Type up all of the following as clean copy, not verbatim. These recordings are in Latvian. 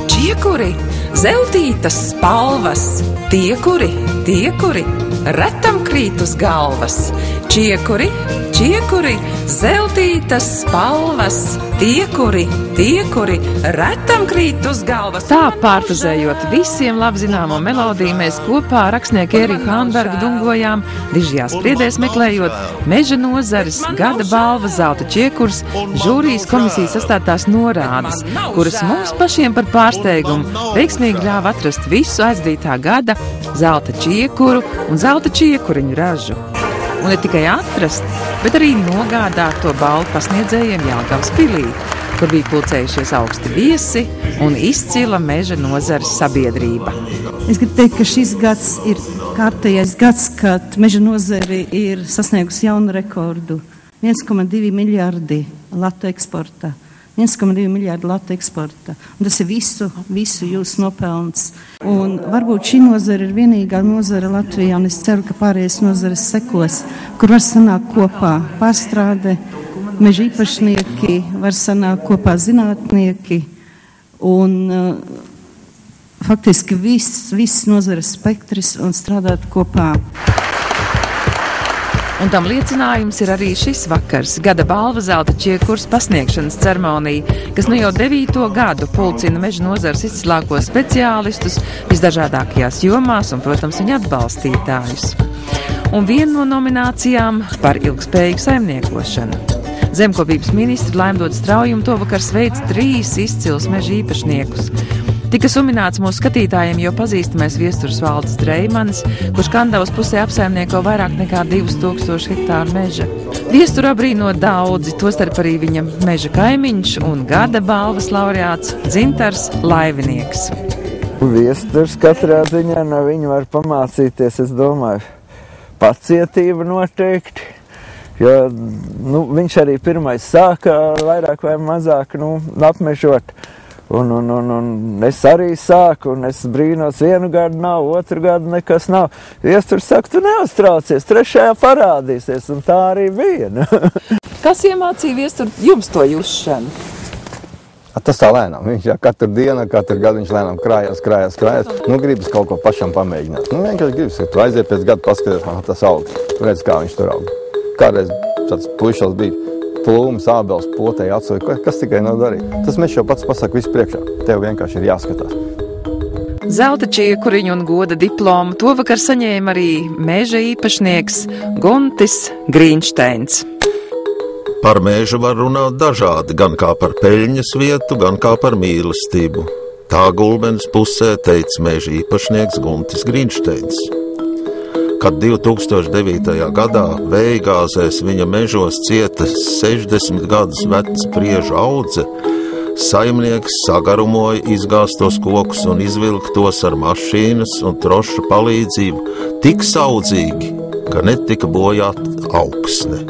čiekuri, zeltītas spalvas, tie, kuri retam krīt uz galvas. Čiekuri, zeltītas spalvas, tie, kuri retam krīt uz galvas. Tā pārfrazējot visiem labzināmo melodiju, mēs kopā ar rakstnieku Ēriku Hānbergu dungojām, dižajās spriedēs meklējot Meža nozares gada balva zelta čiekurs, žūrijas komisijas sastādtās norādes, kuras mums pašiem par pārsteigumu veiksmīgi ļāva atrast visu aizdītā gada zelta čiekuru un zelta čiekuriņu ražu. Un ne tikai atrast, bet arī nogādāt to balvu pasniedzējiem Jelgavas pilī, kur bija pulcējušies augsti viesi un izcila Meža nozares sabiedrība. Es gribu teikt, ka šis gads ir kārtējais gads, kad Meža nozare ir sasniegusi jaunu rekordu. 1,2 miljardi latu eksporta. 1,2 miljardi latu eksporta. Un tas ir visu jūsu nopelns. Un varbūt šī nozara ir vienīgā nozara Latvijā, un es ceru, ka pārējais nozares sekos, kur var sanākt kopā pārstrāde, meža īpašnieki, var sanākt kopā zinātnieki, un faktiski viss nozares spektrs un strādāt kopā. Un tam liecinājums ir arī šis vakars, gada balva zelta čiekurs pasniegšanas ceremonija, kas nu jau 9. gadu pulcina Meža nozares izcilākos speciālistus visdažādākajās jomās un, protams, viņa atbalstītājus. Un viena no nominācijām par ilgspējīgu saimniekošanu. Zemkopības ministri Laimdoda Straujuma tovakar sveic 3 izcils meža īpašniekus. Tika sumināts mūsu skatītājiem jau pazīstamais viesturs Valdis Dreimanis, kurš Kandavas pusē apsaimnieko vairāk nekā 2000 hektāru meža. Viesturu abrīno daudzi, tostarp arī viņa meža kaimiņš un gada balvas laureāts Dzintars Laivinieks. Viesturs katrā ziņā no viņa var pamācīties, es domāju, pacietība noteikti, jo viņš arī pirmais sāka vairāk vai mazāk apmežot. Un es arī sāku, un es brīnos, vienu gadu nav, otru gadu nekas nav. Viesturs saka, tu neuztraucies, 3. parādīsies, un tā arī bija. Kas iemācīja viesturu jums to jušanu? Tas tā lēnām. Viņš katru dienu, katru gadu viņš lēnām krājās. Gribas kaut ko pašam pamēģināt. Vienkārši gribas, ka tu aiziet pēc gada paskaties, man tas aug. Tu redz, kā viņš tur aug. Kādreiz tāds puišals bija. Plūmas, ābels, potēji atsoja, kas tikai nav darīt. Tas mēs jau pats pasaka visu priekšā. Tev vienkārši ir jāskatās. Zelta čiekuriņu un goda diplomu tovakar saņēma arī meža īpašnieks Guntis Grīnšteins. Par mežu var runāt dažādi, gan kā par peļņas vietu, gan kā par mīlestību. Tā Gulbenes pusē teica meža īpašnieks Guntis Grīnšteins. Kad 2009. gadā vējgāzēs viņa mežos cieta 60 gadus vecs priežu audze, saimnieks sagarumoja izgāstos kokus un izvilka tos ar mašīnas un trošu palīdzību tik saudzīgi, ka netika bojāta augsne,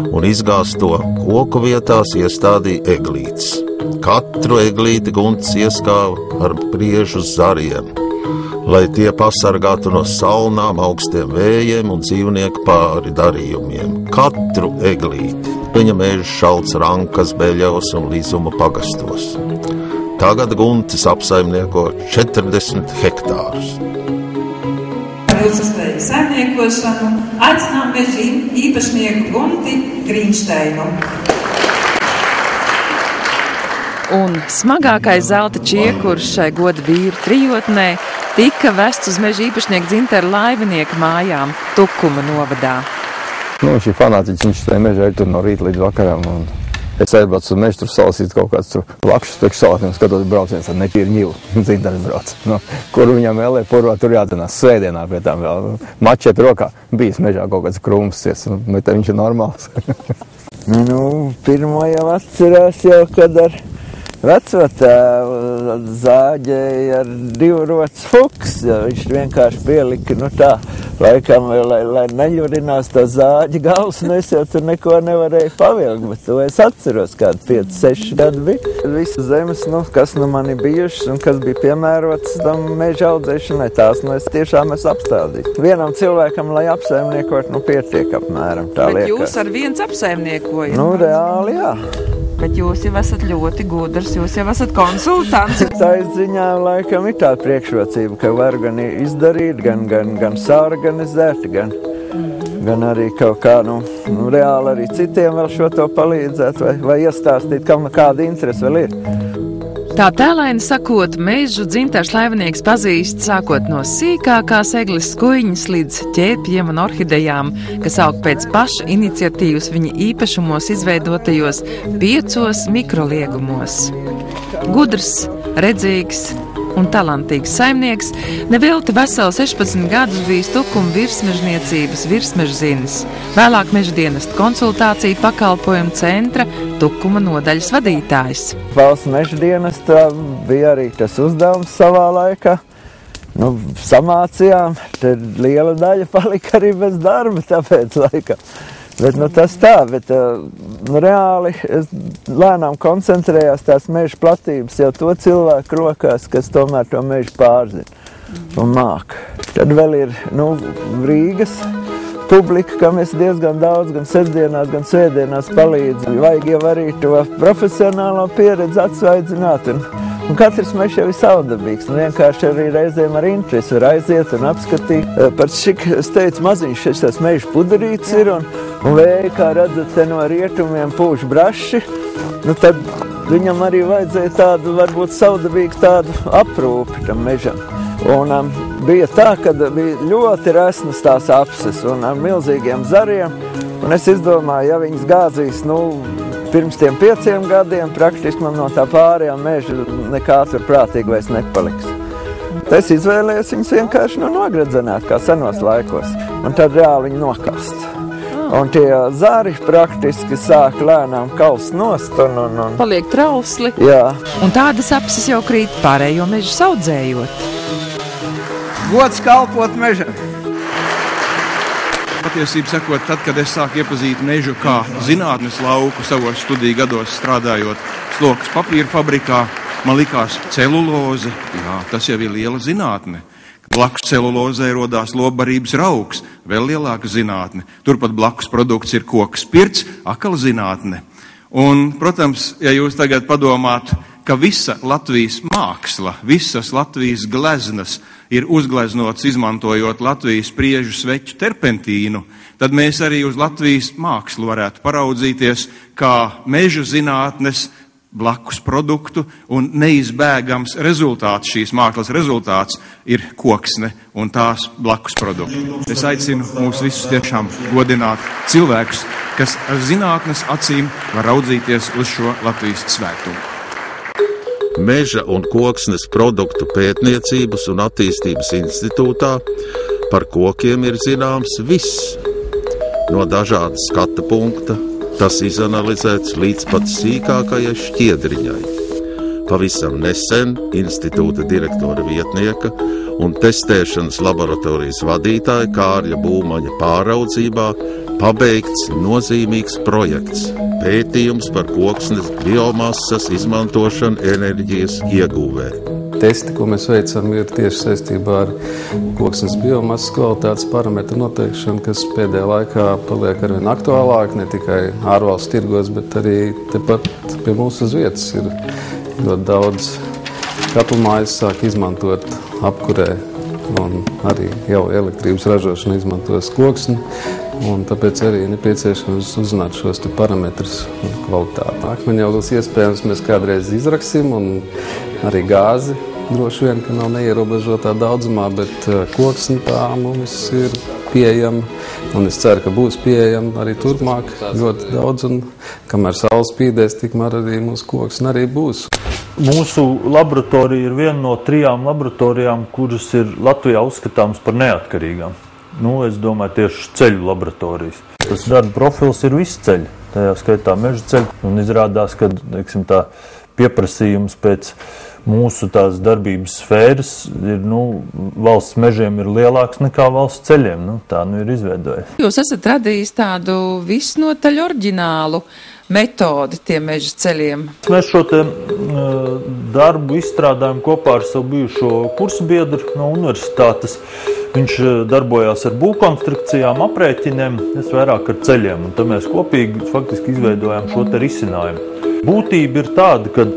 un izgāsto koku vietās iestādīja eglītes. Katru eglīti Guntis ieskāva ar priežu zariem, lai tie pasargātu no salnām, augstiem vējiem un dzīvnieku pāri darījumiem. Katru eglīti. Viņa meža šalts Rankas, Beļavas un Līzuma pagastos. Tagad Guntis apsaimnieko 40 hektārus. Par ilgspējīgu saimniekošanu aicinām meža īpašnieku Gunti Grīnšteinu. Un smagākais zelta čiekurs šai goda vīru trijotnē tika vests uz meža īpašnieku Dzintara Laivinieka mājām Tukuma novadā. Viņš ir fanātiķis, viņš tajā mežā ir tur no rīta līdz vakaram. Un es aizbraucu uz mežu, tur salasīt kaut kāds tur lakšus priekšsalātiem, skatot brauciens ar netīru ņilu. Dzintars brauc. Kur viņam vēlē porvā, tur jātenās svētdienā pie tām vēl. Mačet rokā bijis mežā kaut kāds krūmsies, bet viņš ir normāls. Pirmo jau atcerās jau, kad ar vecvecēvu zāģēja ar 2 rotas fuks, viņš vienkārši pielika, tā, laikam, lai neļurinās tā zāģi gals, un es jau tur neko nevarēju pavilkt, bet to es atceros, kādi 5-6 gadi bija. Visu zemes, kas man ir bijušas un kas bija piemērotas tam meža audzēšanai, tās, es tiešām esmu apstādījis. Vienam cilvēkam, lai apsaimniekot, pietiek apmēram, tā liekas. Bet jūs ar viens apsaimniekojat? Reāli, jā. bet jūs jau esat ļoti gudrs, jūs jau esat konsultants. Tā ziņā laikam ir tā priekšrocība, ka var gan izdarīt, gan saorganizēt, gan arī kaut kā, reāli arī citiem vēl šo to palīdzēt vai iestāstīt, kam kāda interese vēl ir. Tā tēlaini sakot, mežu Dzintars Laivnieks pazīst sākot no sīkākās egles skuiņas līdz ķēpjiem un orhidejām, kas aug pēc paša iniciatīvas viņa īpašumos izveidotajos 5 mikroliegumos. Gudrs, redzīgs un talantīgs saimnieks nevelti veseli 16 gadus bijis Tukuma virsmežniecības virsmežzinis, vēlāk meža dienesta konsultāciju pakalpojumu centra Tukuma nodaļas vadītājs. Valsts meža dienestā bija arī tas uzdevums savā laikā. Samācījām, te liela daļa palika arī bez darba tāpēc laikam. Bet tas tā, bet reāli lēnām koncentrējās tās meža platības jau to cilvēku rokās, kas tomēr to mežu pārzina un māk. Tad vēl ir Rīgas publika, kam es diezgan daudz, gan sestdienās, gan svētdienās palīdzu. Vajag jau arī to profesionālo pieredzi atsvaidzināt. Un katrs mežs jau ir savdabīgs, vienkārši arī reizēm ar interesi var aiziet un apskatīt. Par šik, es teicu, maziņš šis meža puderīts ir un vēja, kā redzat, te no rietumiem pūš braši, tad viņam arī vajadzēja tādu, varbūt savdabīgu tādu aprūpi tam mežam. Un bija tā, ka bija ļoti resnas tās apses un ar milzīgiem zariem, un es izdomāju, ja viņas gāzīs, pirms tiem 5 gadiem praktiski man no tā pārējā meža nekā tur prātīgi vairs nepaliks. Es izvēlējos viņus vienkārši nogredzenēt, kā senos laikos, un tad reāli viņu nokast. Un tie zari praktiski sāk lēnām kaust nost un paliek trausli. Jā. Un tādas apses jau krīt pārējo mežu saudzējot. Gods kalpot mežam. Patiesību sakot, tad, kad es sāku iepazīt mežu kā zinātnes lauku savos studiju gados strādājot slokas papīra fabrikā, man likās celuloze, tas jau ir liela zinātne. Blakus celulozei rodās lopbarības raugs, vēl lielāka zinātne. Turpat blakus produkts ir koka spirts, akala zinātne. Un, protams, ja jūs tagad padomātu, ka visa Latvijas māksla, visas Latvijas gleznas ir uzgleznots izmantojot Latvijas priežu sveķu terpentīnu, tad mēs arī uz Latvijas mākslu varētu paraudzīties kā meža zinātnes blakus produktu un neizbēgams rezultāts, šīs mākslas rezultāts ir koksne un tās blakus produkti. Es aicinu mūs visus tiešām godināt cilvēkus, kas ar zinātnes acīm var raudzīties uz šo Latvijas svētumu. Meža un koksnes produktu pētniecības un attīstības institūtā par kokiem ir zināms viss. No dažāda skata punkta tas izanalizēts līdz pat sīkākajai šķiedriņai. Pavisam nesen institūta direktora vietnieka un testēšanas laboratorijas vadītāja Kārļa Būmaņa pāraudzībā pabeigts nozīmīgs projekts – pētījums par koksnes biomasas izmantošanu enerģijas ieguvē. Testi, ko mēs veicam, ir tieši saistībā ar koksnes biomasas kvalitātes parametru noteikšanu, kas pēdējā laikā paliek arvien aktuālāk, ne tikai ārvalstu tirgos, bet arī tepat pie mūsu uz vietas ir ļoti daudz katlumājas sāk izmantot apkurē un arī jau elektrības ražošana izmantos koksni, un tāpēc arī nepieciešams uzzināt šos te parametrus un kvalitāti. Akmeņi jau iespējams mēs kādreiz izraksim, un arī gāzi droši vien, ka nav neierobežotā daudzumā, bet koksni tā mums ir pieejama, un es ceru, ka būs pieejama arī turpmāk ļoti daudz, un kamēr saule spīdēs, tikmēr arī mūsu koksni arī būs. Mūsu laboratorija ir viena no 3 laboratorijām, kuras ir Latvijā uzskatāmas par neatkarīgām. Es domāju, tieši ceļu laboratorijas. Tas darba profils ir visi ceļi, tajā skaitā meža ceļi, un izrādās, ka, tā pieprasījums pēc mūsu tās darbības sfēras ir, valsts mežiem ir lielāks nekā valsts ceļiem, tā ir izveidojies. Jūs esat radījis tādu visnotaļ oriģinālu metodi tiem meža ceļiem. Mēs šo darbu izstrādājam kopā ar savu bijušo kursabiedru no universitātes. Viņš darbojās ar būvkonstrukcijām, aprēķiniem, es vairāk ar ceļiem, un tad mēs kopīgi faktiski izveidojām šo risinājumu. Būtība ir tāda, ka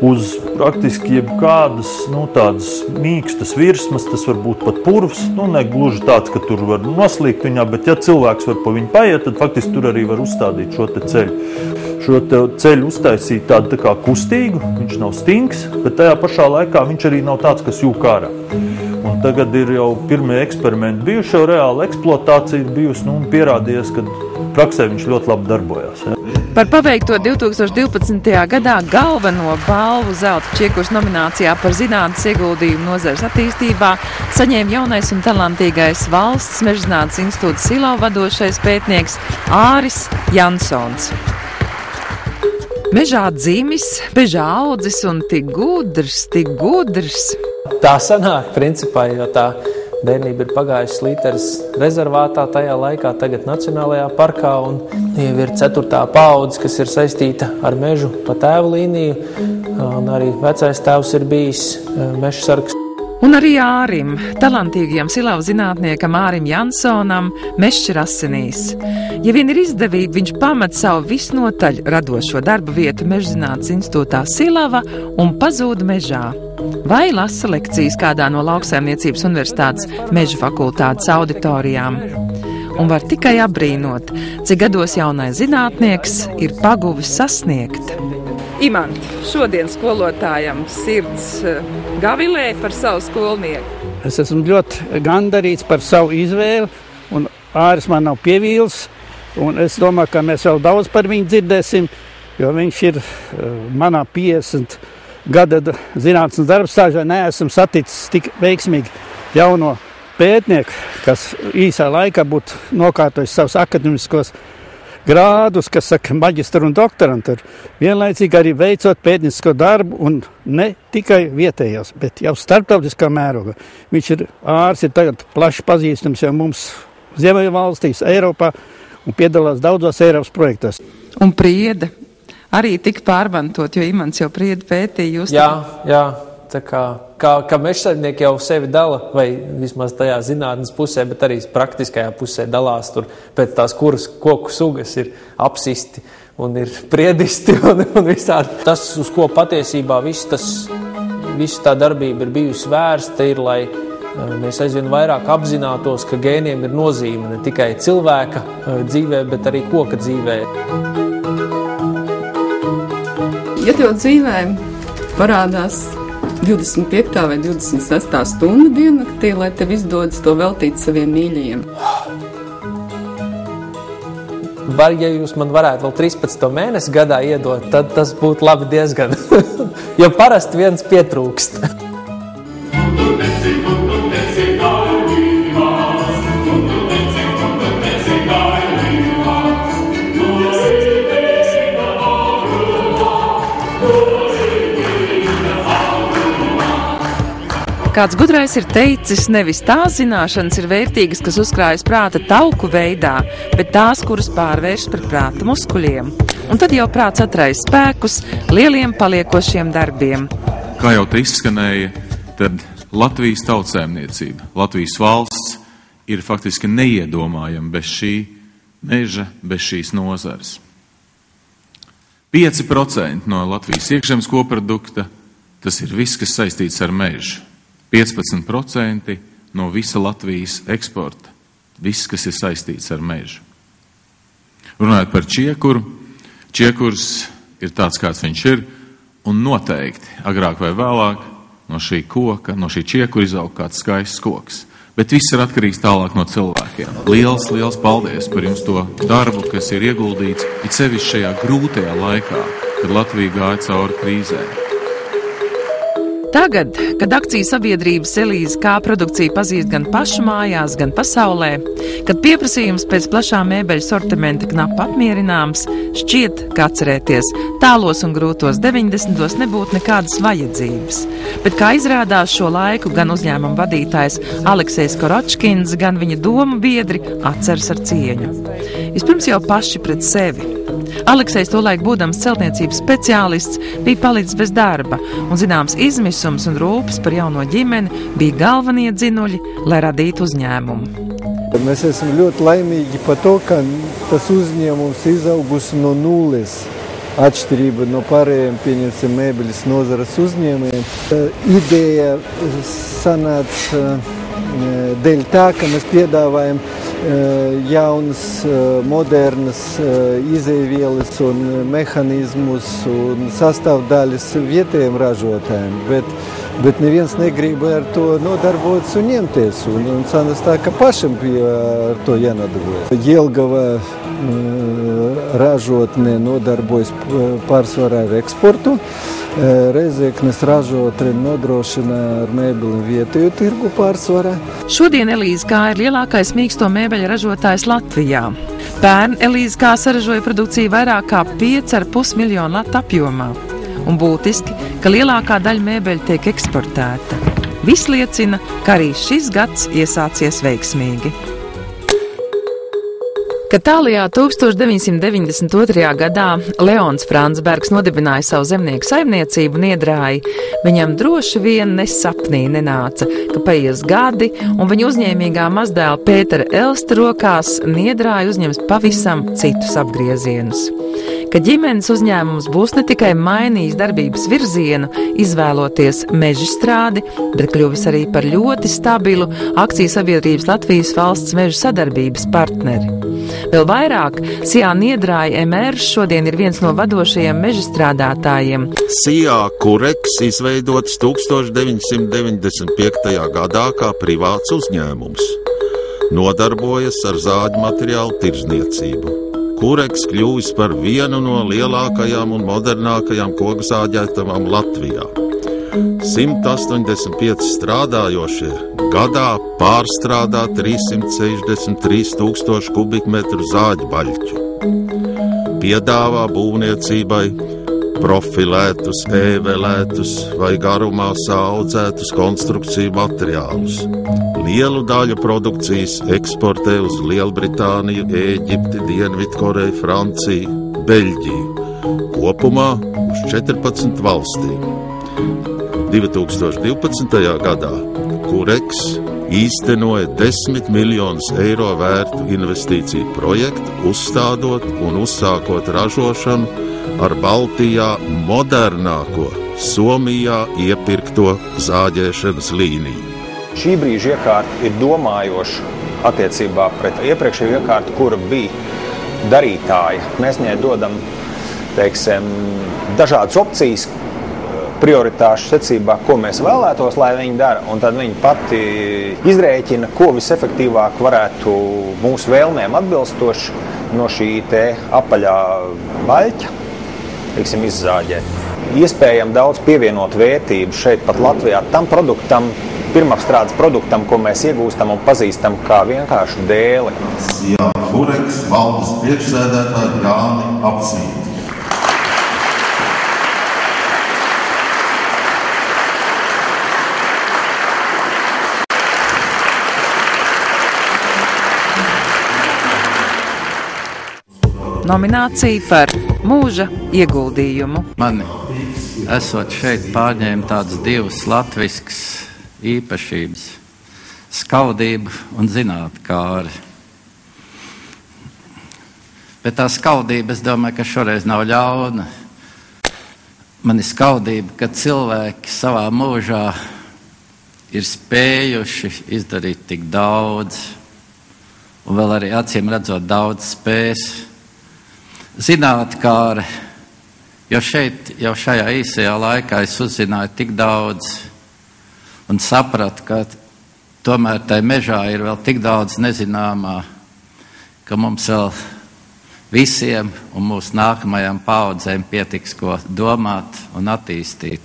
uz praktiski jebkādas, tādas mīkstas virsmas, tas var būt pat purvs, ne gluži tāds, ka tur var noslīgt viņā, bet ja cilvēks var pa viņu paiet, tad faktiski tur arī var uzstādīt šo te ceļu. Šo te ceļu uztaisīt tādu tā kā kustīgu, viņš nav stinks, bet tajā pašā laikā viņš arī nav tāds, kas jūk ārā. Un tagad ir jau pirmie eksperimenti bijuši, jau reāla eksploatācija ir bijusi, un pierādījies, ka praksē viņš ļoti labi darbojās. Ja. Par paveikto 2012. gadā galveno balvu zelta čiekurs nominācijā par zinātnes ieguldījumu nozares attīstībā saņēma jaunais un talantīgais Valsts Mežzinātnes institūta Silau vadošais pētnieks Āris Jansons. Mežā dzimis, mežā audzis un tik gudrs. Tā sanāk, principā, jo tā bērnība ir pagājusi Slīteres rezervātā tajā laikā, tagad Nacionālajā parkā, un jau ir 4. paudze, kas ir saistīta ar mežu pa tēvu līniju, un arī vecais tēvs ir bijis mežsargs. Un arī Ārim, talantīgajam Silau zinātniekam Ārim Jansonam, mežs ir asinīs. Ja vien ir izdevība, viņš pamet savu visnotaļ radošo darba vietu Mežzinātnes institūtā Silava un pazūda mežā. Vai lasa lekcijas kādā no Lauksaimniecības universitātes meža fakultātes auditorijām. Un var tikai apbrīnot, cik gados jaunais zinātnieks ir paguvis sasniegt. Imant, šodien skolotājam sirds gavilē par savu skolnieku. Es esmu ļoti gandarīts par savu izvēli, un Āris man nav pievīlis, un es domāju, ka mēs vēl daudz par viņu dzirdēsim, jo viņš ir manā 50 gada zinātnes darbstāžā neesam saticis tik veiksmīgi jauno pētnieku, kas īsā laikā būtu nokārtojis savus akademiskos grādus, kas saka maģistru un doktorantu, vienlaicīgi arī veicot pētniecisko darbu un ne tikai vietējos, bet jau starptautiskā mēroga. Āris ir tagad plaši pazīstams jau mums Ziemeļvalstīs, Eiropā un piedalās daudzos Eiropas projektos. Un priede arī tika pārmantot, jo Imants jau priedu pētīja. Jā, tā kā mežsaimnieki jau sevi dala, vai vismaz tajā zinātnes pusē, bet arī praktiskajā pusē dalās tur pēc tās, kuras koku sugas ir apsisti un ir priedisti un visādi. Tas, uz ko patiesībā visa tā darbība ir bijusi vērsta, ir, lai mēs aizvien vairāk apzinātos, ka gēniem ir nozīme ne tikai cilvēka dzīvē, bet arī koka dzīvē. Ja tev dzīvē parādās 25. vai 26. stunda diennaktī, lai tev izdodas to veltīt saviem mīļajiem. Ja jūs man varētu vēl 13. mēnesi gadā iedot, tad tas būtu labi diezgan. Jo parasti viens pietrūkst. Kāds gudrais ir teicis, nevis tās zināšanas ir vērtīgas, kas uzkrājas prāta tauku veidā, bet tās, kuras pārvērš par prāta muskuļiem. Un tad jau prāts atrais spēkus lieliem paliekošiem darbiem. Kā jau te izskanēja, tad Latvijas tautsēmniecība, Latvijas valsts ir faktiski neiedomājama bez šī meža, bez šīs nozares. 5% no Latvijas iekšzemes koprodukta, tas ir viss, kas saistīts ar mežu. 15% no visa Latvijas eksporta, viss, kas ir saistīts ar mežu. Runājot par čiekuru, čiekurs ir tāds, kāds viņš ir, un noteikti, agrāk vai vēlāk, no šī koka, no šī čiekura izaug kāds skaists koks. Bet viss ir atkarīgs tālāk no cilvēkiem. Liels paldies par jums to darbu, kas ir ieguldīts, it sevišķi šajā grūtajā laikā, kad Latvija gāja cauri krīzē. Tagad, kad akciju sabiedrības Elīze K produkcija pazīst gan pašu mājās, gan pasaulē, kad pieprasījums pēc plašā mēbeļu sortimenta knap apmierināms, šķiet, ka atcerēties, tālos un grūtos 90. nebūtu nekādas vajadzības. Bet kā izrādās šo laiku, gan uzņēmuma vadītājs Aleksejs Koročkins, gan viņa domu biedri atceras ar cieņu. Vispirms jau paši pret sevi. Aleksejs tolaik būdams celtniecības speciālists bija palicis bez darba, un zināms izmisums un rūpes par jauno ģimeni bija galvenie dzinuļi, lai radītu uzņēmumu. Mēs esam ļoti laimīgi par to, ka tas uzņēmums izaugusi no nulles. atšķirība no pārējiem, pieņemsim, mēbeļas nozares uzņēmējiem. Ideja sanāca dēļ tā, ka mēs piedāvājam jaunas, modernas izēvielas un mehanizmus un sastāvdaļas vietējiem ražotājiem, bet neviens negrib ar to nodarboties un ņemties. Un sanās tā, ka pašam ar to jānodarbojas. Jelgava ražotne nodarbojas pārsvarā ar eksportu. Reizeknes ražotne nodrošina ar mēbeli vietējo tirgu pārsvarā. Šodien Elīze K. ir lielākais mīksto mēbeļu ražotājs Latvijā. Pērn Elīze K. saražoja produkciju vairāk kā 5,5 miljonu latu apjomā. Un būtiski, ka lielākā daļa mēbeļu tiek eksportēta. Viss liecina, ka arī šis gads iesācies veiksmīgi. Kad tālajā 1992. gadā Leons Fransbergs nodibināja savu zemnieku saimniecību Niedrāji, viņam droši vien ne sapnī nenāca, ka paies gadi un viņa uzņēmīgā mazdēla Pētera Elsta rokās Niedrāji uzņems pavisam citus apgriezienus. Ka ģimenes uzņēmums būs ne tikai mainījis darbības virzienu, izvēloties mežstrādi, bet kļuvis arī par ļoti stabilu akciju sabiedrības Latvijas valsts meža sadarbības partneri. Vēl vairāk, Sijā Niedrāja MR šodien ir viens no vadošajiem mežstrādātājiem. Sijā Kureks izveidots 1995. gadā kā privāts uzņēmums. Nodarbojas ar zāģu materiālu tirdzniecību. Kureks kļuvis par vienu no lielākajām un modernākajām kokzāģētavām Latvijā. 185 strādājošie gadā pārstrādā 363 000 kubikmetru zāģu baļķu. Piedāvā būvniecībai profilētus, ēvelētus vai garumā saaudzētus konstrukciju materiālus. Lielu daļu produkcijas eksportē uz Lielbritāniju, Ēģipti, Dienvidkoreju, Franciju, Beļģiju, kopumā uz 14 valstīm. 2012. gadā Kureks īstenoja 10 miljonus eiro vērtu investīciju projektu, uzstādot un uzsākot ražošanu ar Baltijā modernāko Somijā iepirkto zāģēšanas līniju. Šī brīža iekārta ir domājoša attiecībā pret iepriekšējo iekārtu, kura bija darītāja. Mēs viņai dodam, teiksim, dažādas opcijas, prioritāšu secībā, ko mēs vēlētos, lai viņi dara, un tad viņi pati izrēķina, ko visefektīvāk varētu mūsu vēlmēm atbilstoši no šī te apaļā baļķa, teiksim, izzāģēt. Iespējami daudz pievienot vērtību šeit pat Latvijā tam produktam, pirmapstrādes produktam, ko mēs iegūstam un pazīstam kā vienkāršu dēli. Jā, Kureks valdes priekšsēdētāji Jāni apsvīt. Nominācija par mūža ieguldījumu. Mani esot šeit pārņēma tādas divas latviskas īpašības - skaudība un zinātkāri. Bet tā skaudība, es domāju, ka šoreiz nav ļauna. Man ir skaudība, ka cilvēki savā mūžā ir spējuši izdarīt tik daudz, un vēl arī acīm redzot daudz spēs. Zinātkāri, jo šeit, jau šajā īsajā laikā es uzzināju tik daudz un sapratu, ka tomēr tai mežā ir vēl tik daudz nezināmā, ka mums vēl visiem un mūsu nākamajām paudzēm pietiks ko domāt un attīstīt.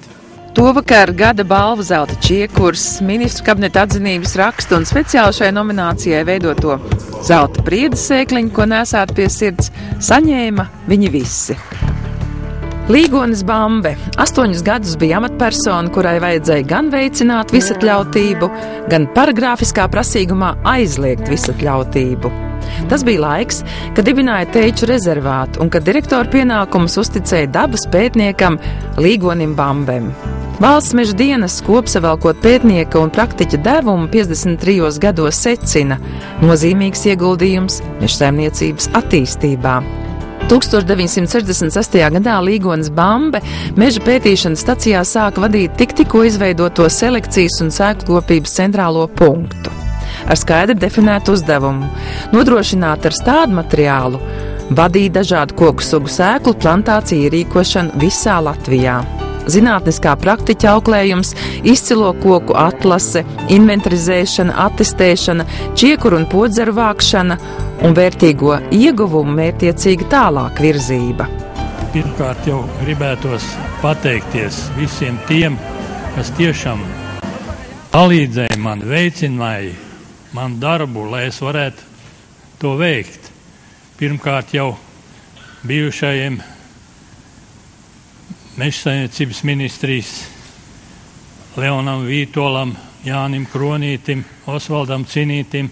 Tovakar gada balvu zelta čiekurs, ministru kabineta atzinības rakstu un speciāli šai nominācijai veidoto zelta priedes sēkliņu, ko nesāt pie sirds, saņēma viņi visi. Līgonis Bambe 8 gadus bija amatpersona, kurai vajadzēja gan veicināt visatļautību, gan paragrāfiskā prasīgumā aizliegt visatļautību. Tas bija laiks, kad dibināja Teiču rezervātu un kad direktora pienākumus uzticēja dabas pētniekam Līgonim Bambem. Valsts meža dienas kopsavelkot pētnieka un praktiķa devumu 53 gados secina nozīmīgs ieguldījums mežsaimniecības attīstībā. 1966. gadā Līgonas Bambe meža pētīšanas stacijā sāka vadīt tikko izveidoto selekcijas un sēklokopības centrālo punktu. Ar skaidri definētu uzdevumu – nodrošināt ar stādu materiālu, vadīt dažādu koku sugu sēklu plantāciju rīkošanu visā Latvijā. Zinātniskā praktiķa auklējums, izcilo koku atlase, inventarizēšana, attestēšana, čiekuru un podzeru vākšana un vērtīgo ieguvumu mērķtiecīga tālāk virzība. Pirmkārt jau gribētos pateikties visiem tiem, kas tiešām palīdzēja man, veicināja man darbu, lai es varētu to veikt. Pirmkārt jau bijušajiem Mežsaimniecības ministrijas Leonam Vītolam, Jānim Kronītim, Osvaldam Cinītim.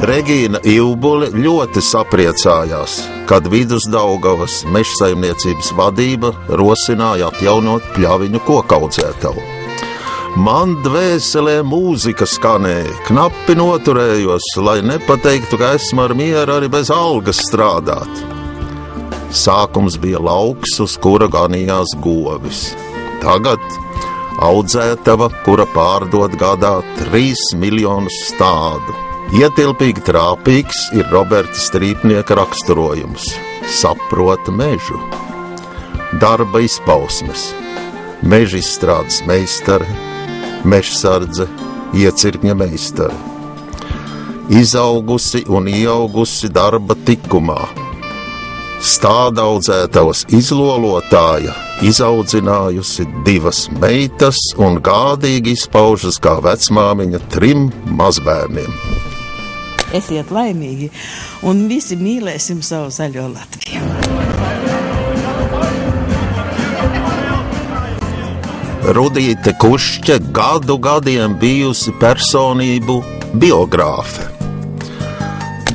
Regīna Ivbule ļoti sapriecājās, kad Vidusdaugavas mežsaimniecības vadība rosināja atjaunot pļaviņu kokaudzētavu. Man dvēselē mūzika skanēja, knapi noturējos, lai nepateiktu, ka esmu ar mieru arī bez algas strādāt. Sākums bija lauks, uz kura ganījās govis. Tagad audzētava, kura pārdod gadā 3 miljonus stādu. Ietilpīgi trāpīgs ir Roberta Strīpnieka raksturojums – saprota mežu. Darba izpausmes, meža izstrādes meistare, mežsardze, iecirkņa meistare. Izaugusi un ieaugusi darba tikumā. Stāda audzētavas izlolotāja izaudzinājusi 2 meitas un gādīgi izpaužas kā vecmāmiņa 3 mazbērniem. Esiet laimīgi un visi mīlēsim savu zaļo Latviju. Rudīte Kušķe gadiem bijusi personību biogrāfe.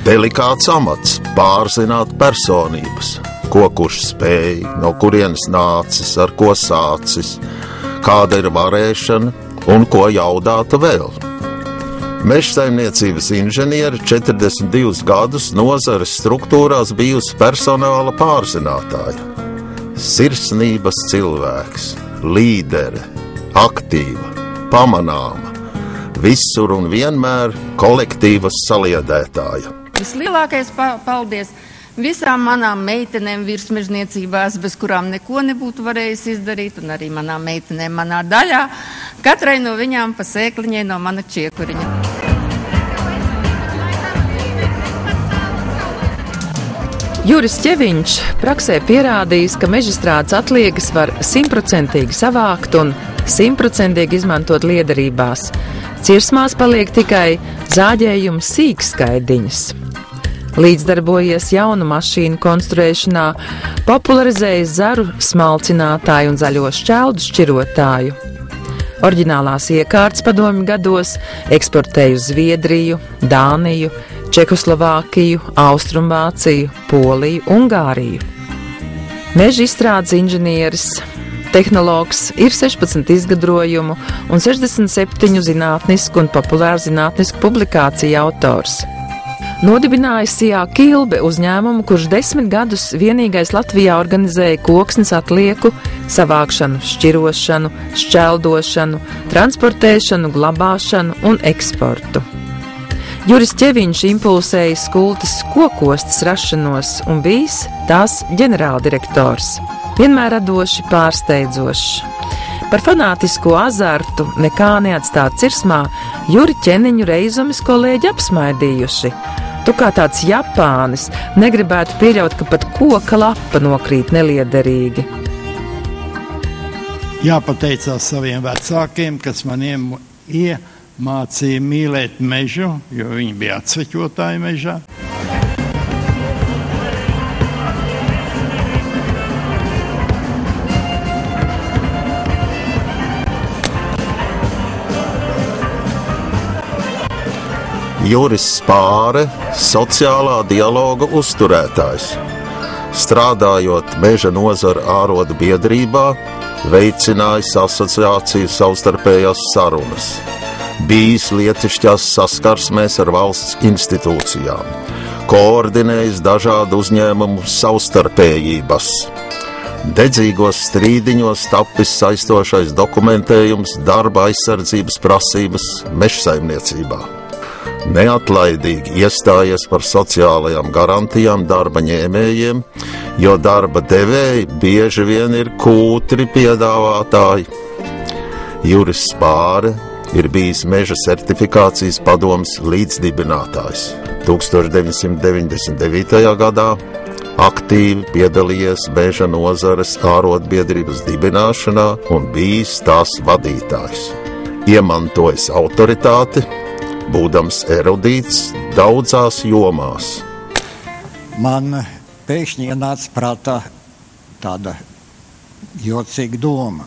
Delikāts amats pārzināt personības, ko kurš spēja, no kurienes nācis, ar ko sācis, kāda ir varēšana un ko jaudāta vēl. Mežsaimniecības inženieri 42 gadus nozares struktūrās bijusi personāla pārzinātāja. Sirsnības cilvēks. Līdere, aktīva, pamanāma, visur un vienmēr kolektīvas saliedētāja. Vislielākais paldies visām manām meitenēm virsmežniecībās, bez kurām neko nebūtu varējis izdarīt, un arī manām meitenēm manā daļā, katrai no viņām pa sēkliņai no mana čiekuriņa. Juris Ķeviņš praksē pierādījis, ka mežstrādes atliekas var 100% savākt un 100% izmantot liederībās. Cirsmās paliek tikai zāģējuma sīkskaidiņas. Līdzdarbojies jaunu mašīnu konstruēšanā, popularizējis zaru smalcinātāju un zaļo šķeldu šķirotāju. Oriģinālās iekārtas padomju gados eksportēja uz Zviedriju, Dāniju, Čehoslovākiju, Austrumvāciju, Poliju, Ungāriju. Meža izstrādes inženieris, tehnologs, ir 16 izgudrojumu un 67 zinātnisku un populāru zinātnisku publikāciju autors. Nodibinājis Sijā Kilbe uzņēmumu, kurš 10 gadus vienīgais Latvijā organizēja koksnes atlieku, savākšanu, šķirošanu, šķeldošanu, transportēšanu, glabāšanu un eksportu. Juris Ķeviņš impulsēja Skultes kokostas rašanos un bijis tās ģenerāldirektors. Vienmēr radoši, pārsteidzošs. Par fanātisko azartu nekā neatstāt cirsmā Juri Ķeniņu reizumis kolēģi apsmaidījuši. Tu kā tāds Japānis negribētu pieļaut, ka pat koka lapa nokrīt neliederīgi. Jāpateicās saviem vecākiem, kas maniem mācīja mīlēt mežu, jo viņi bija atsveķotāji mežā. Juris Spāre, sociālā dialoga uzturētājs. Strādājot meža nozara ārodu biedrībā, veicinājis asociāciju savstarpējās sarunas. bijis lietišķās saskarsmēs ar valsts institūcijām, koordinējis dažādu uzņēmumu savstarpējības. Dedzīgos strīdiņos tapis saistošais dokumentējums darba aizsardzības prasības mežsaimniecībā. Neatlaidīgi iestājies par sociālajām garantijām darba ņēmējiem, jo darba devēji bieži vien ir kūtri piedāvātāji. Juris Spāre ir bijis meža certifikācijas padomes līdzdibinātājs. 1999. gadā aktīvi piedalījies meža nozares ārotbiedrības dibināšanā un bijis tās vadītājs. Iemantojis autoritāti, būdams erudīts daudzās jomās. Man pēkšņi ienāca prātā tāda jocīga doma.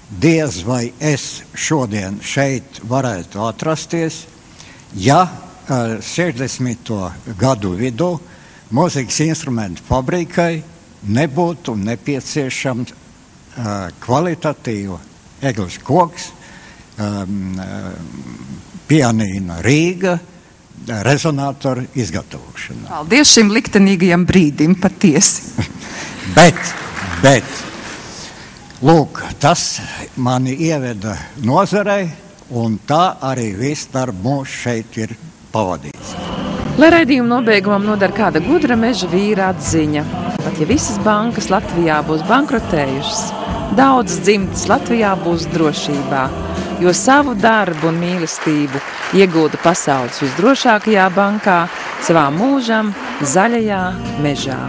Diez vai es šodien šeit varētu atrasties, ja 60. gadu vidū mūzikas instrumentu fabrikai nebūtu nepieciešams kvalitatīva eglis koks, pianīna Rīga, rezonatoru izgatavošana. Paldies šim liktenīgajam brīdim, patiesi. Bet, lūk, tas mani ieveda nozarei, un tā arī viss darbs mūs šeit ir pavadīts. Lai raidījuma nobeigumam nodara kāda gudra meža vīra atziņa, pat ja visas bankas Latvijā būs bankrotējušas, daudzas dzimtas Latvijā būs drošībā, jo savu darbu un mīlestību iegulda pasaules visdrošākajā bankā, savā mūžam zaļajā mežā.